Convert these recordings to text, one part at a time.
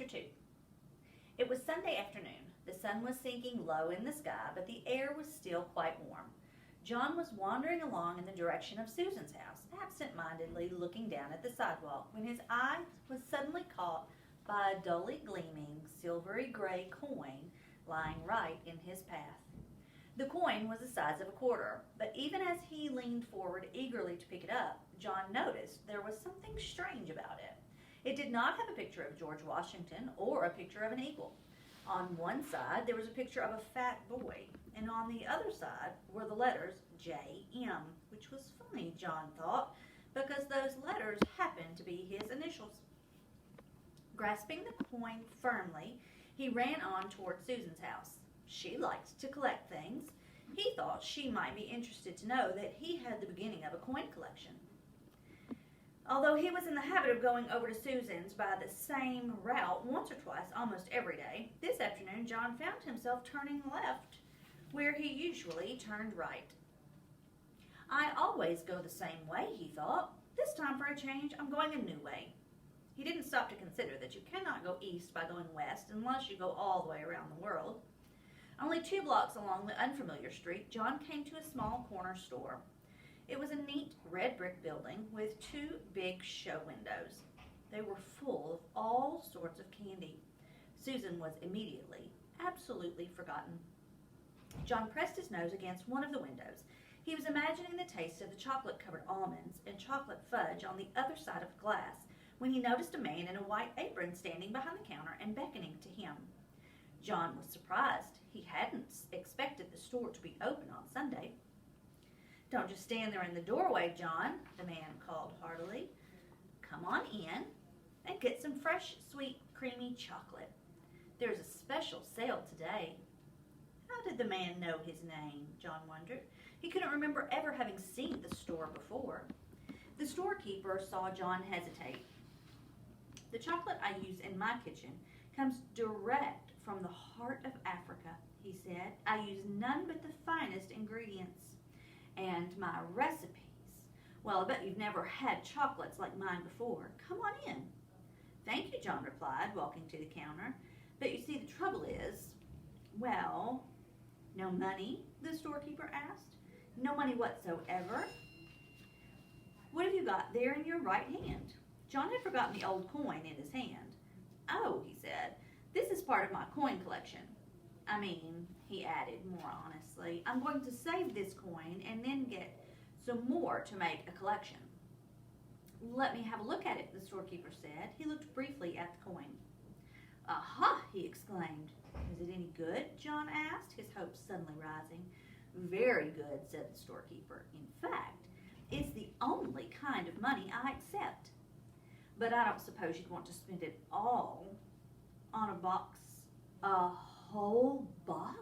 Chapter 2. It was Sunday afternoon. The sun was sinking low in the sky, but the air was still quite warm. John was wandering along in the direction of Susan's house, absent-mindedly looking down at the sidewalk, when his eye was suddenly caught by a dully gleaming, silvery gray coin lying right in his path. The coin was the size of a quarter, but even as he leaned forward eagerly to pick it up, John noticed there was something strange about it. It did not have a picture of George Washington or a picture of an eagle. On one side, there was a picture of a fat boy, and on the other side were the letters J.M., which was funny, John thought, because those letters happened to be his initials. Grasping the coin firmly, he ran on toward Susan's house. She liked to collect things. He thought she might be interested to know that he had the beginning of a coin collection. Although he was in the habit of going over to Susan's by the same route once or twice almost every day, this afternoon John found himself turning left where he usually turned right. I always go the same way, he thought. This time for a change, I'm going a new way. He didn't stop to consider that you cannot go east by going west unless you go all the way around the world. Only 2 blocks along the unfamiliar street, John came to a small corner store. It was a neat red brick building with 2 big show windows. They were full of all sorts of candy. Susan was immediately, absolutely forgotten. John pressed his nose against one of the windows. He was imagining the taste of the chocolate-covered almonds and chocolate fudge on the other side of the glass when he noticed a man in a white apron standing behind the counter and beckoning to him. John was surprised. He hadn't expected the store to be open on Sunday. "Don't just stand there in the doorway, John," the man called heartily. "Come on in and get some fresh, sweet, creamy chocolate. There's a special sale today." How did the man know his name, John wondered. He couldn't remember ever having seen the store before. The storekeeper saw John hesitate. "The chocolate I use in my kitchen comes direct from the heart of Africa," he said. "I use none but the finest ingredients. And my recipes, well, I bet you've never had chocolates like mine before. Come on in." "Thank you," John replied, walking to the counter. "But you see, the trouble is, well..." "No money?" the storekeeper asked. "No money whatsoever?" "What have you got there in your right hand?" John had forgotten the old coin in his hand. "Oh," he said, "this is part of my coin collection. I mean," he added more honestly, "I'm going to save this coin and then get some more to make a collection." "Let me have a look at it," the storekeeper said. He looked briefly at the coin. "Aha!" he exclaimed. "Is it any good?" John asked, his hopes suddenly rising. "Very good," said the storekeeper. "In fact, it's the only kind of money I accept. But I don't suppose you'd want to spend it all on a box, a whole box?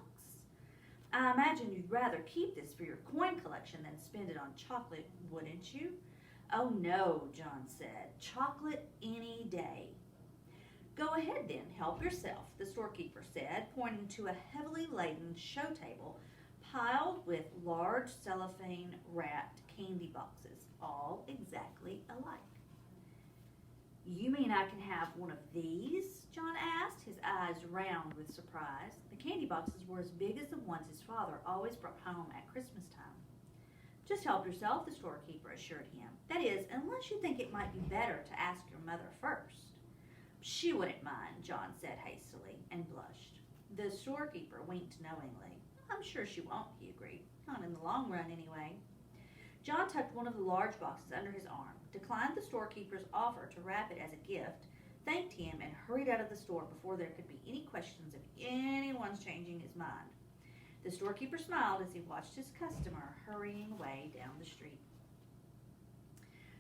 I imagine you'd rather keep this for your coin collection than spend it on chocolate, wouldn't you?" "Oh no," John said. "Chocolate any day." "Go ahead then, help yourself," the storekeeper said, pointing to a heavily laden show table piled with large cellophane-wrapped candy boxes, all exactly alike. "You mean I can have one of these?" John asked, his eyes round with surprise. The candy boxes were as big as the ones his father always brought home at Christmas time. "Just help yourself," the storekeeper assured him. "That is, unless you think it might be better to ask your mother first." "She wouldn't mind," John said hastily, and blushed. The storekeeper winked knowingly. "I'm sure she won't," he agreed. "Not in the long run, anyway." John tucked one of the large boxes under his arm, declined the storekeeper's offer to wrap it as a gift, thanked him, and hurried out of the store before there could be any questions of anyone's changing his mind. The storekeeper smiled as he watched his customer hurrying away down the street.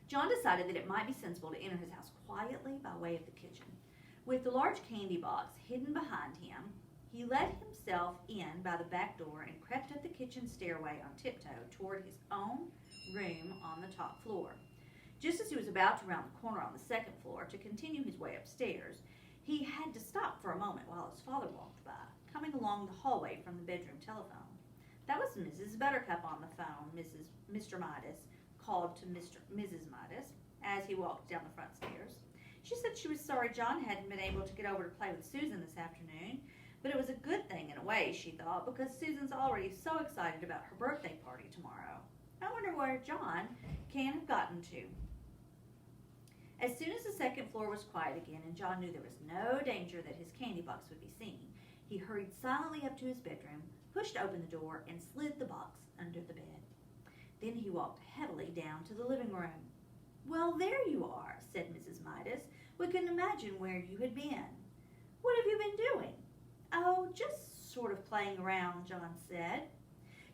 John decided that it might be sensible to enter his house quietly by way of the kitchen. With the large candy box hidden behind him, he let himself in by the back door and crept up the kitchen stairway on tiptoe toward his own room on the top floor. Just as he was about to round the corner on the second floor to continue his way upstairs, he had to stop for a moment while his father walked by, coming along the hallway from the bedroom telephone. That was Mrs. Buttercup on the phone, Mr. Midas called to Mrs. Midas as he walked down the front stairs. She said she was sorry John hadn't been able to get over to play with Susan this afternoon, but it was a good thing in a way, she thought, because Susan's already so excited about her birthday party tomorrow. I wonder where John can have gotten to. As soon as the second floor was quiet again and John knew there was no danger that his candy box would be seen, he hurried silently up to his bedroom, pushed open the door, and slid the box under the bed. Then he walked heavily down to the living room. "Well, there you are," said Mrs. Midas. "We couldn't imagine where you had been. What have you been doing?" "Oh, just sort of playing around," John said.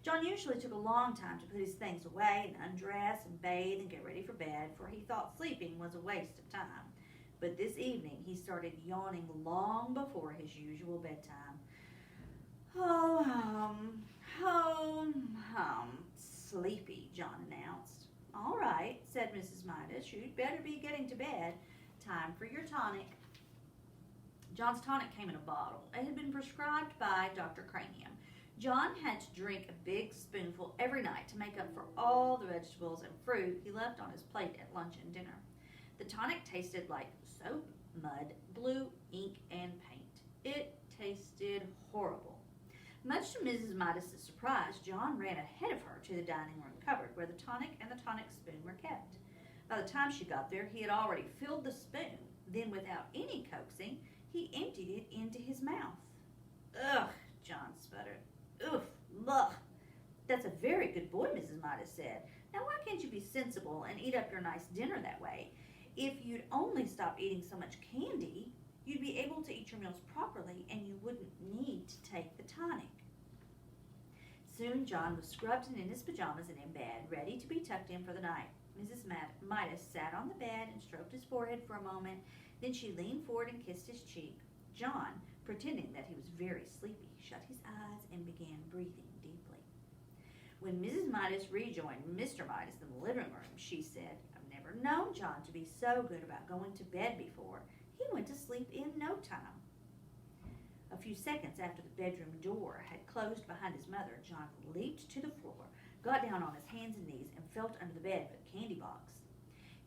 John usually took a long time to put his things away and undress and bathe and get ready for bed, for he thought sleeping was a waste of time. But this evening he started yawning long before his usual bedtime. "Oh, sleepy," John announced. "All right," said Mrs. Midas, "you'd better be getting to bed. Time for your tonic." John's tonic came in a bottle. It had been prescribed by Dr. Cranium. John had to drink a big spoonful every night to make up for all the vegetables and fruit he left on his plate at lunch and dinner. The tonic tasted like soap, mud, blue ink, and paint. It tasted horrible. Much to Mrs. Midas's surprise, John ran ahead of her to the dining room cupboard where the tonic and the tonic spoon were kept. By the time she got there, he had already filled the spoon. Then, without any coaxing, he emptied it into his mouth. "Ugh," John sputtered. "Oof, ugh." "That's a very good boy," Mrs. Midas said. "Now, why can't you be sensible and eat up your nice dinner that way? If you'd only stop eating so much candy, you'd be able to eat your meals properly and you wouldn't need to take the tonic." Soon John was scrubbed and in his pajamas and in bed, ready to be tucked in for the night. Mrs. Midas sat on the bed and stroked his forehead for a moment. Then she leaned forward and kissed his cheek. John, pretending that he was very sleepy, shut his eyes and began breathing deeply. When Mrs. Midas rejoined Mr. Midas in the living room, she said, "I've never known John to be so good about going to bed before. He went to sleep in no time." A few seconds after the bedroom door had closed behind his mother, John leaped to the floor, got down on his hands and knees, and felt under the bed for the candy box.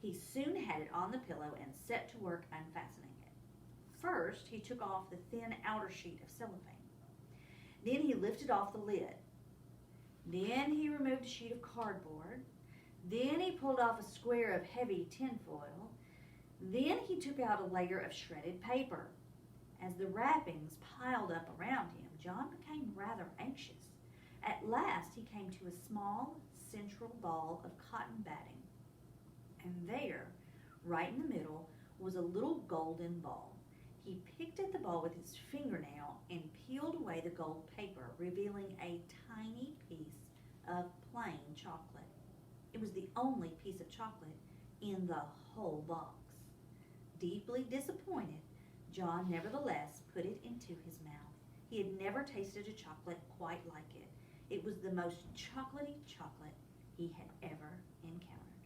He soon had it on the pillow and set to work unfastening it. First, he took off the thin outer sheet of cellophane. Then he lifted off the lid. Then he removed a sheet of cardboard. Then he pulled off a square of heavy tinfoil. Then he took out a layer of shredded paper. As the wrappings piled up around him, John became rather anxious. At last he came to a small central ball of cotton batting. And there, right in the middle, was a little golden ball. He picked at the ball with his fingernail and peeled away the gold paper, revealing a tiny piece of plain chocolate. It was the only piece of chocolate in the whole box. Deeply disappointed, John nevertheless put it into his mouth. He had never tasted a chocolate quite like it. It was the most chocolatey chocolate he had ever encountered.